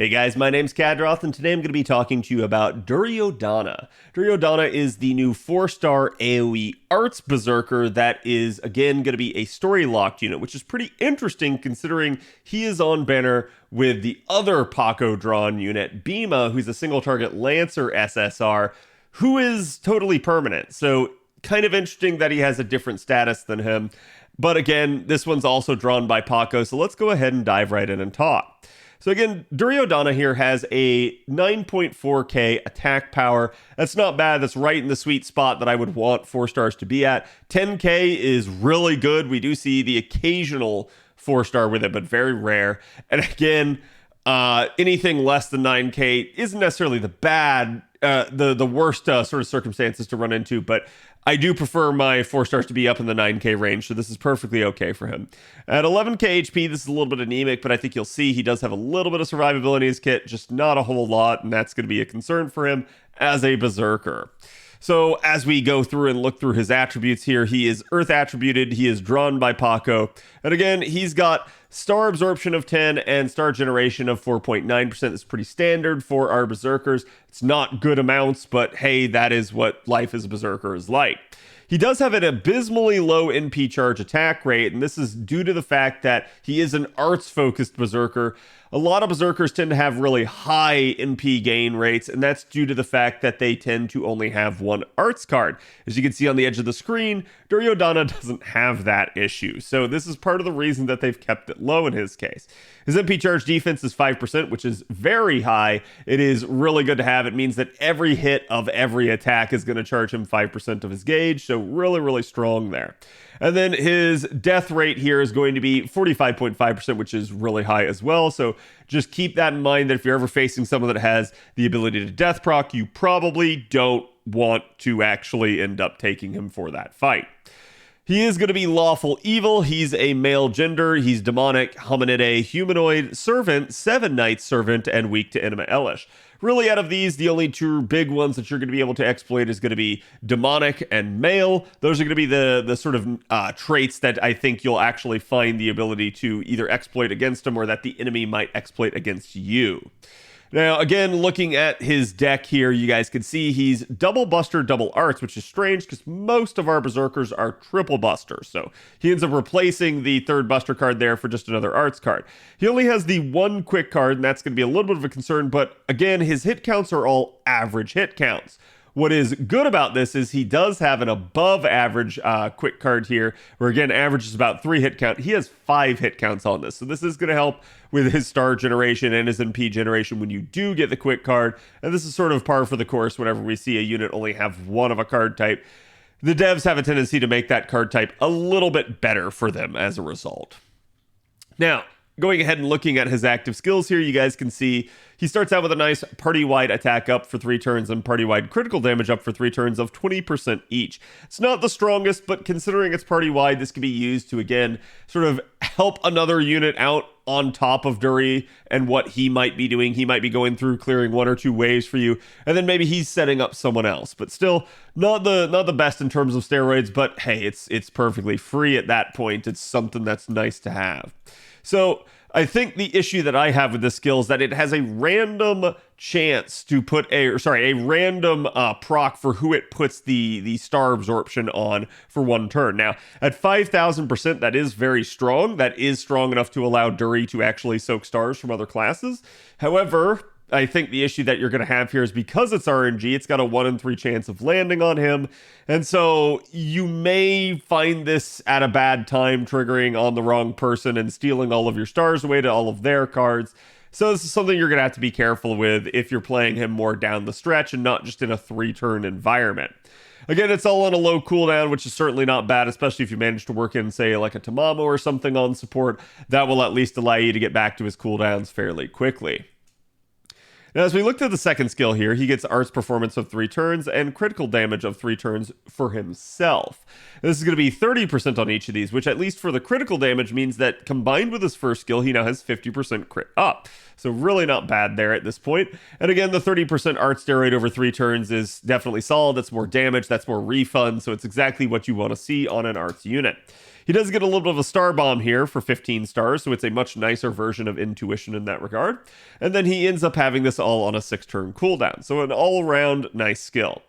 Hey guys, my name's Khadroth, and today I'm going to be talking to you about Duryodhana. Duryodhana is the new 4-star AoE Arts Berserker that is, again, going to be a story-locked unit, which is pretty interesting considering he is on banner with the other Paco-drawn unit, Bhima, who's a single-target Lancer SSR, who is totally permanent. So, kind of interesting that he has a different status than him. But again, this one's also drawn by Paco, so let's go ahead and dive right in and talk. So again, Duryodhana here has a 9.4k attack power. That's not bad. That's right in the sweet spot that I would want 4 stars to be at. 10k is really good. We do see the occasional 4-star with it, but very rare. And again, anything less than 9k isn't necessarily the worst sort of circumstances to run into, but I do prefer my 4 stars to be up in the 9k range, so this is perfectly okay for him. At 11k HP, this is a little bit anemic, but I think you'll see he does have a little bit of survivability in his kit, just not a whole lot, and that's going to be a concern for him as a berserker. So as we go through and look through his attributes here, he is earth attributed, he is drawn by Paco, and again, he's got star absorption of 10 and star generation of 4.9%. That's pretty standard for our berserkers. It's not good amounts, but hey, that is what life as a berserker is like. He does have an abysmally low NP charge attack rate, and this is due to the fact that he is an arts-focused berserker. A lot of berserkers tend to have really high NP gain rates, and that's due to the fact that they tend to only have one arts card. As you can see on the edge of the screen, Duryodhana doesn't have that issue, so this is part of the reason that they've kept it low in his case. His NP charge defense is 5%, which is very high. It is really good to have. It means that every hit of every attack is going to charge him 5% of his gauge, so really, really strong there. And then his death rate here is going to be 45.5%, which is really high as well. So just keep that in mind that if you're ever facing someone that has the ability to death proc, you probably don't want to actually end up taking him for that fight. He is going to be lawful evil. He's a male gender. He's demonic, hominide, humanoid, servant, 7 knight servant, and weak to Enema Elish. Really, out of these, the only 2 big ones that you're going to be able to exploit is going to be demonic and male. Those are going to be the sort of traits that I think you'll actually find the ability to either exploit against them or that the enemy might exploit against you. Now, again, looking at his deck here, you guys can see he's double buster, double arts, which is strange because most of our berserkers are triple busters. So he ends up replacing the 3rd buster card there for just another arts card. He only has the 1 quick card, and that's going to be a little bit of a concern, but again, his hit counts are all average hit counts. What is good about this is he does have an above average quick card here, where again, average is about 3 hit count. He has 5 hit counts on this. So this is going to help with his star generation and his NP generation when you do get the quick card. And this is sort of par for the course whenever we see a unit only have 1 of a card type. The devs have a tendency to make that card type a little bit better for them as a result. Now, going ahead and looking at his active skills here, you guys can see he starts out with a nice party-wide attack up for 3 turns and party-wide critical damage up for 3 turns of 20% each. It's not the strongest, but considering it's party-wide, this can be used to, again, sort of help another unit out on top of Dury and what he might be doing. He might be going through clearing 1 or 2 waves for you, and then maybe he's setting up someone else. But still, not the best in terms of steroids, but hey, it's perfectly free at that point. It's something that's nice to have. So I think the issue that I have with this skill is that it has a random chance to put a random proc for who it puts the star absorption on for 1 turn. Now, at 5,000%, that is very strong. That is strong enough to allow Dury to actually soak stars from other classes. However, I think the issue that you're going to have here is because it's RNG, it's got a 1 in 3 chance of landing on him. And so you may find this at a bad time, triggering on the wrong person and stealing all of your stars away to all of their cards. So this is something you're going to have to be careful with if you're playing him more down the stretch and not just in a 3-turn environment. Again, it's all on a low cooldown, which is certainly not bad, especially if you manage to work in, say, like a Tamamo or something on support. That will at least allow you to get back to his cooldowns fairly quickly. Now, as we look at the second skill here, he gets Arts Performance of 3 turns and critical damage of 3 turns for himself. This is going to be 30% on each of these, which at least for the critical damage means that combined with his first skill, he now has 50% crit up. So really not bad there at this point. And again, the 30% art steroid over 3 turns is definitely solid. That's more damage, that's more refund, so it's exactly what you want to see on an arts unit. He He does get a little bit of a star bomb here for 15 stars, so it's a much nicer version of intuition in that regard. And then he ends up having this all on a 6-turn cooldown, so an all-around nice skill.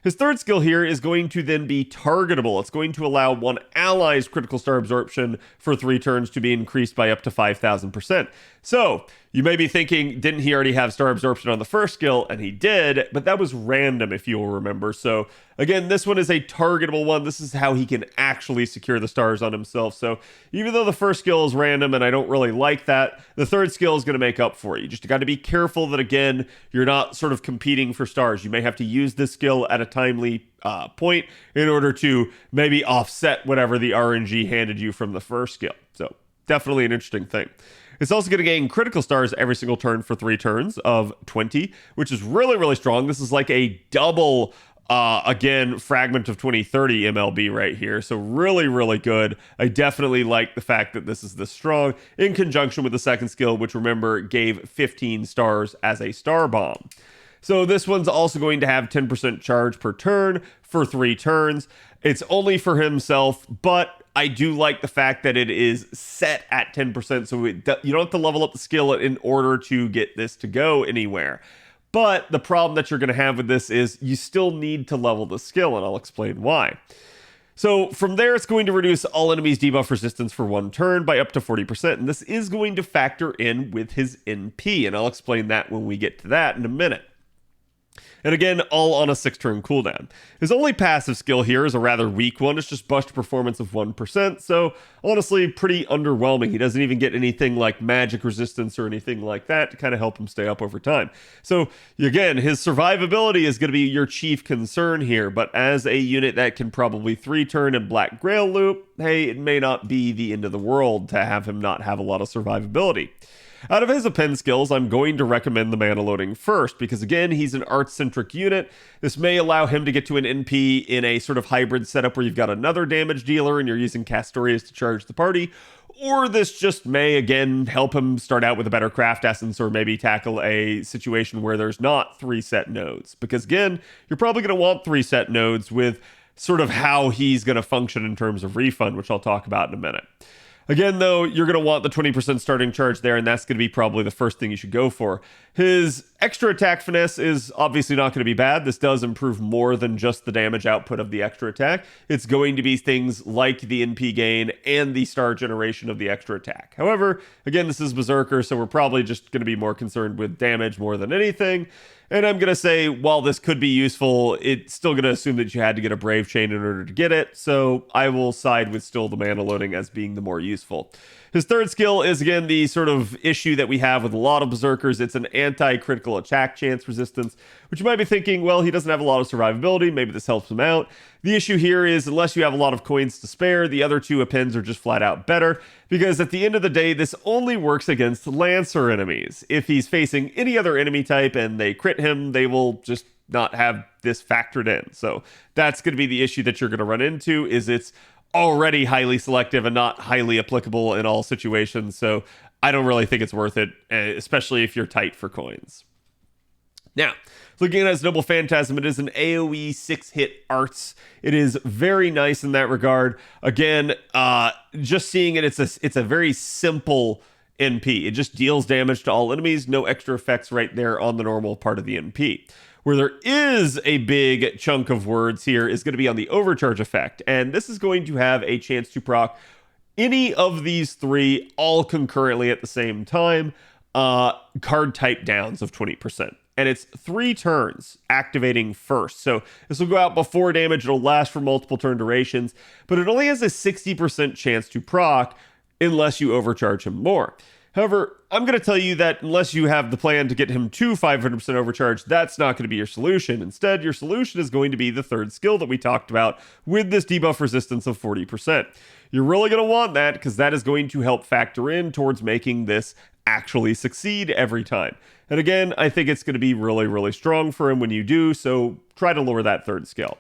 His third skill here is going to then be targetable. It's going to allow one ally's critical star absorption for 3 turns to be increased by up to 5,000%. So, you may be thinking, didn't he already have star absorption on the first skill? And he did, but that was random if you'll remember. So, again, this one is a targetable one. This is how he can actually secure the stars on himself. So, even though the first skill is random and I don't really like that, the third skill is going to make up for it. You just got to be careful that, again, you're not sort of competing for stars. You may have to use this skill at a timely point in order to maybe offset whatever the RNG handed you from the first skill. So, definitely an interesting thing. It's also going to gain critical stars every single turn for 3 turns of 20, which is really, really strong. This is like a double, again, fragment of 2030 MLB right here. So really, really good. I definitely like the fact that this is this strong in conjunction with the second skill, which remember gave 15 stars as a star bomb. So this one's also going to have 10% charge per turn for 3 turns. It's only for himself, but I do like the fact that it is set at 10%, so you don't have to level up the skill in order to get this to go anywhere. But the problem that you're going to have with this is you still need to level the skill, and I'll explain why. So from there, it's going to reduce all enemies' debuff resistance for 1 turn by up to 40%, and this is going to factor in with his NP, and I'll explain that when we get to that in a minute. And again, all on a 6-turn cooldown. His only passive skill here is a rather weak one. It's just bust performance of 1%. So honestly, pretty underwhelming. He doesn't even get anything like magic resistance or anything like that to kind of help him stay up over time. So again, his survivability is going to be your chief concern here. But as a unit that can probably 3-turn and Black Grail loop, hey, it may not be the end of the world to have him not have a lot of survivability. Out of his append skills, I'm going to recommend the mana loading first, because again, he's an art-centric unit. This may allow him to get to an NP in a sort of hybrid setup where you've got another damage dealer and you're using Castorius to charge the party, or this just may, again, help him start out with a better craft essence, or maybe tackle a situation where there's not 3 set nodes. Because again, you're probably going to want 3 set nodes with sort of how he's going to function in terms of refund, which I'll talk about in a minute. Again, though, you're going to want the 20% starting charge there, and that's going to be probably the first thing you should go for. His extra attack finesse is obviously not going to be bad. This does improve more than just the damage output of the extra attack. It's going to be things like the NP gain and the star generation of the extra attack. However, again, this is Berserker, so we're probably just going to be more concerned with damage more than anything. And I'm going to say, while this could be useful, it's still going to assume that you had to get a Brave Chain in order to get it, so I will side with still the mana loading as being the more useful. His third skill is, again, the sort of issue that we have with a lot of Berserkers. It's an anti-critical attack chance resistance, which you might be thinking, well, he doesn't have a lot of survivability. Maybe this helps him out. The issue here is, unless you have a lot of coins to spare, the other 2 appends are just flat out better, because at the end of the day, this only works against Lancer enemies. If he's facing any other enemy type and they crit him, they will just not have this factored in. So that's going to be the issue that you're going to run into, is it's already highly selective and not highly applicable in all situations. So I don't really think it's worth it, especially if you're tight for coins. Now, looking at his Noble Phantasm, it is an AoE 6-hit arts. It is very nice in that regard. Again, just seeing it, it's a very simple NP. It just deals damage to all enemies, no extra effects right there on the normal part of the NP. Where there is a big chunk of words here is going to be on the overcharge effect, and this is going to have a chance to proc any of these 3 all concurrently at the same time, card type downs of 20%. And it's 3 turns activating first. So this will go out before damage. It'll last for multiple turn durations, but it only has a 60% chance to proc unless you overcharge him more. However, I'm going to tell you that unless you have the plan to get him to 500% overcharge, that's not going to be your solution. Instead, your solution is going to be the third skill that we talked about with this debuff resistance of 40%. You're really going to want that, because that is going to help factor in towards making this actually succeed every time. And again, I think it's going to be really, really strong for him when you do, so try to lower that third skill.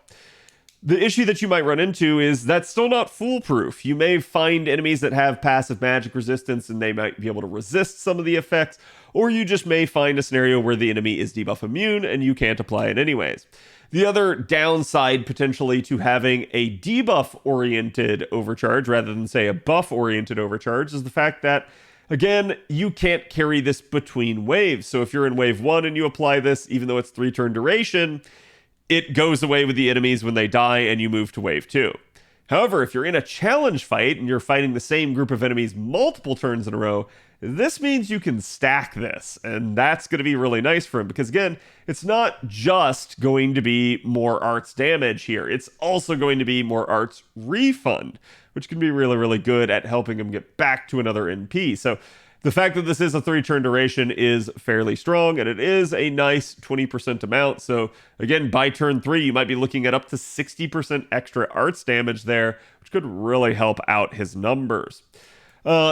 The issue that you might run into is that's still not foolproof. You may find enemies that have passive magic resistance and they might be able to resist some of the effects, or you just may find a scenario where the enemy is debuff immune and you can't apply it anyways. The other downside potentially to having a debuff-oriented overcharge rather than, say, a buff-oriented overcharge is the fact that, again, you can't carry this between waves. So if you're in wave 1 and you apply this, even though it's 3-turn duration, it goes away with the enemies when they die and you move to wave 2. However, if you're in a challenge fight and you're fighting the same group of enemies multiple turns in a row, this means you can stack this, and that's going to be really nice for him because, again, it's not just going to be more arts damage here. It's also going to be more arts refund, which can be really, really good at helping him get back to another NP. So the fact that this is a 3-turn duration is fairly strong, and it is a nice 20% amount. So again, by turn 3, you might be looking at up to 60% extra arts damage there, which could really help out his numbers.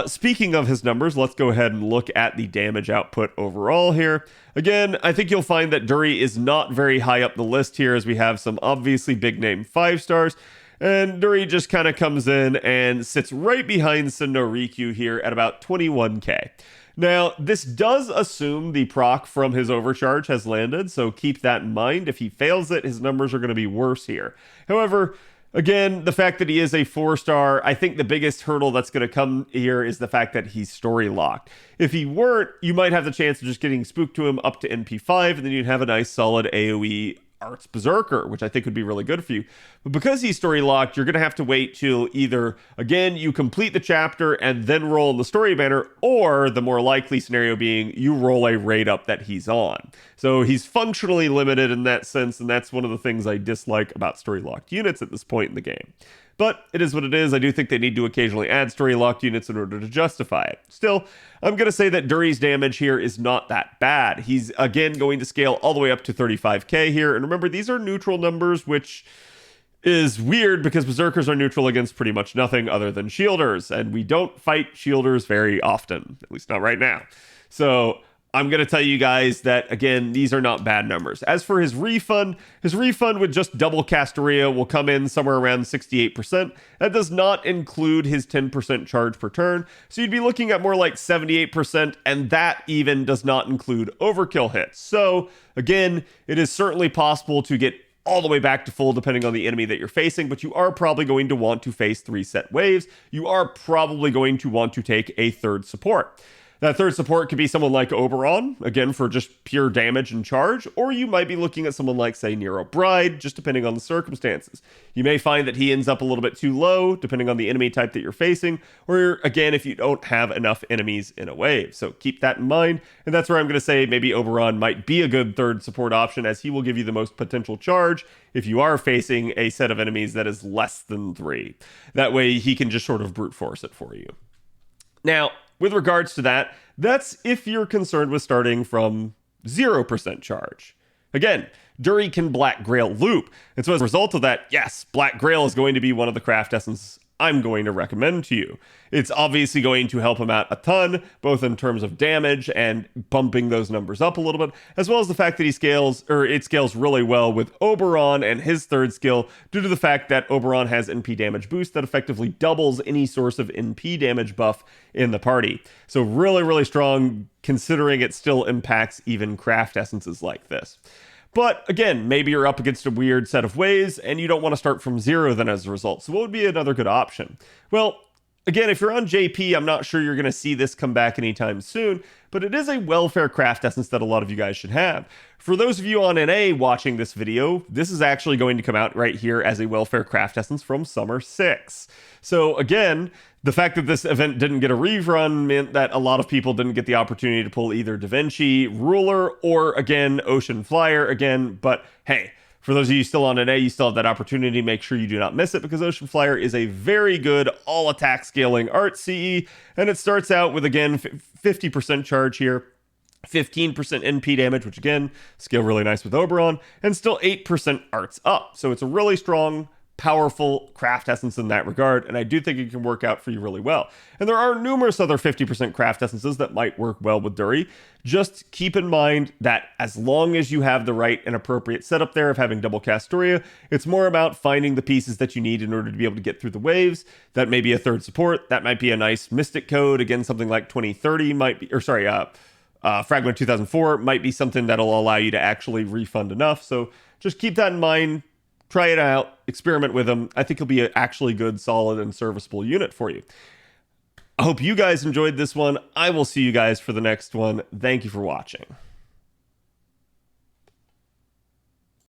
Speaking of his numbers, let's go ahead and look at the damage output overall here. Again, I think you'll find that Dury is not very high up the list here, as we have some obviously big name 5 stars. And Dury just kind of comes in and sits right behind Sendo Rikyu here at about 21k. Now, this does assume the proc from his overcharge has landed, so keep that in mind. If he fails it, his numbers are going to be worse here. However, again, the fact that he is a 4-star, I think the biggest hurdle that's going to come here is the fact that he's story locked. If he weren't, you might have the chance of just getting spooked to him up to NP5, and then you'd have a nice solid AoE Arts Berserker, which I think would be really good for you. But because he's story locked, you're going to have to wait till either, again, you complete the chapter and then roll in the story banner, or the more likely scenario being you roll a raid up that he's on. So he's functionally limited in that sense, and that's one of the things I dislike about story locked units at this point in the game. But it is what it is. I do think they need to occasionally add story locked units in order to justify it. Still, I'm going to say that Dury's damage here is not that bad. He's, again, going to scale all the way up to 35k here. And remember, these are neutral numbers, which is weird because Berserkers are neutral against pretty much nothing other than Shielders. And we don't fight Shielders very often, at least not right now. So I'm going to tell you guys that, again, these are not bad numbers. As for his refund with just double Castoria will come in somewhere around 68%. That does not include his 10% charge per turn. So you'd be looking at more like 78%, and that even does not include overkill hits. So again, it is certainly possible to get all the way back to full depending on the enemy that you're facing, but you are probably going to want to face 3 set waves. You are probably going to want to take a 3rd support. That 3rd support could be someone like Oberon, again, for just pure damage and charge, or you might be looking at someone like, say, Nero Bride, just depending on the circumstances. You may find that he ends up a little bit too low, depending on the enemy type that you're facing, or, again, if you don't have enough enemies in a wave. So keep that in mind, and that's where I'm going to say maybe Oberon might be a good 3rd support option, as he will give you the most potential charge if you are facing a set of enemies that is less than 3. That way, he can just sort of brute force it for you. Now, with regards to that, that's if you're concerned with starting from 0% charge. Again, Dury can Black Grail loop, and so as a result of that, yes, Black Grail is going to be one of the craft essences I'm going to recommend to you. It's obviously going to help him out a ton, both in terms of damage and bumping those numbers up a little bit, as well as the fact that it scales really well with Oberon and his 3rd skill, due to the fact that Oberon has NP damage boost that effectively doubles any source of NP damage buff in the party. So really, really strong, considering it still impacts even craft essences like this. But again, maybe you're up against a weird set of waves and you don't want to start from 0 then as a result. So what would be another good option? Well, again, if you're on JP, I'm not sure you're going to see this come back anytime soon, but it is a welfare craft essence that a lot of you guys should have. For those of you on NA watching this video, this is actually going to come out right here as a welfare craft essence from Summer 6. So again, the fact that this event didn't get a rerun meant that a lot of people didn't get the opportunity to pull either Da Vinci Ruler or, again, Ocean Flyer again. But hey, for those of you still on NA, you still have that opportunity. Make sure you do not miss it, because Ocean Flyer is a very good all attack scaling art CE. And it starts out with, again, 50% charge here, 15% NP damage, which again, scale really nice with Oberon, and still 8% arts up. So it's a really strong powerful craft essence in that regard, and I do think it can work out for you really well. And there are numerous other 50% craft essences that might work well with Dury. Just keep in mind that as long as you have the right and appropriate setup there of having double cast Dury, it's more about finding the pieces that you need in order to be able to get through the waves. That may be a third support, that might be a nice Mystic code, again, something like 2030 might be, or sorry, Fragment 2004 might be something that'll allow you to actually refund enough. So just keep that in mind. Try it out, experiment with them. I think it'll be an actually good, solid, and serviceable unit for you. I hope you guys enjoyed this one. I will see you guys for the next one. Thank you for watching.